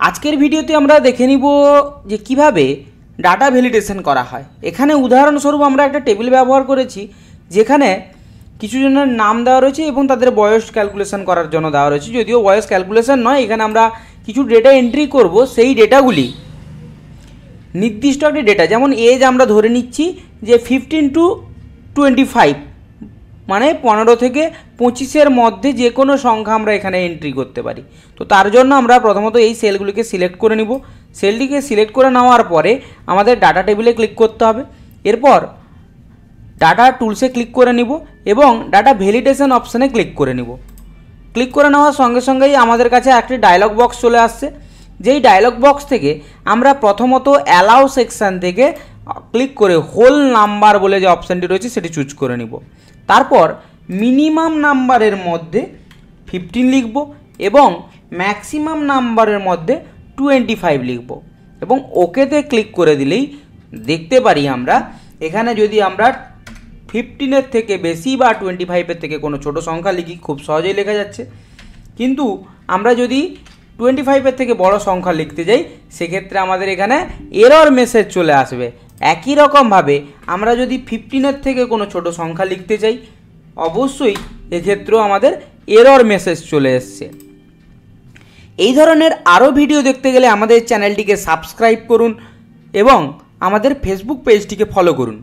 আজকের ভিডিওতে আমরা দেখে নিব যে কিভাবে ডাটা ভ্যালিডেশন করা হয়। এখানে উদাহরণস্বরূপ আমরা একটা টেবিল ব্যবহার করেছি যেখানে কিছু জনের নাম দেওয়া রয়েছে এবং তাদের বয়স ক্যালকুলেশন করার জন্য দেওয়া রয়েছে। যদিও বয়স ক্যালকুলেশন নয়, এখানে আমরা কিছু ডেটা এন্ট্রি করব। সেই ডেটাগুলি নির্দিষ্ট একটা ডেটা, যেমন এজ আমরা ধরে নিচ্ছি যে 15 to 25, মানে 15 থেকে 25-এর মধ্যে যে কোনো সংখ্যা আমরা এখানে এন্ট্রি করতে পারি। তো তার জন্য আমরা প্রথমত এই সেলগুলিকে সিলেক্ট করে নিব। সেলটিকে সিলেক্ট করে নেওয়ার পরে আমাদের ডাটা টেবিলে ক্লিক করতে হবে। এরপর ডাটা টুলসে ক্লিক করে নিব এবং ডাটা ভ্যালিডেশন অপশানে ক্লিক করে নিব। ক্লিক করে নেওয়ার সঙ্গে সঙ্গেই আমাদের কাছে একটি ডায়লগ বক্স চলে আসছে। যেই ডায়লগ বক্স থেকে আমরা প্রথমত অ্যালাউ সেকশান থেকে ক্লিক করে হোল নাম্বার বলে যে অপশানটি রয়েছে সেটি চুজ করে নিব। তারপর মিনিমাম নাম্বারের মধ্যে 15 লিখব এবং ম্যাক্সিমাম নাম্বারের মধ্যে 25 লিখব এবং ওকেতে ক্লিক করে দিলেই দেখতে পারি আমরা এখানে যদি আমরা 15-এর থেকে বেশি বা 25-এর থেকে কোনো ছোট সংখ্যা লিখি খুব সহজেই লেখা যাচ্ছে। কিন্তু আমরা যদি 25-এর থেকে বড় সংখ্যা লিখতে যাই সেক্ষেত্রে আমাদের এখানে এরর মেসেজ চলে আসবে। একই রকমভাবে আমরা যদি 15-এর থেকে কোনো ছোট সংখ্যা লিখতে চাই অবশ্যই এক্ষেত্রেও আমাদের এরর মেসেজ চলে এসছে। এই ধরনের আরও ভিডিও দেখতে গেলে আমাদের চ্যানেলটিকে সাবস্ক্রাইব করুন এবং আমাদের ফেসবুক পেজটিকে ফলো করুন।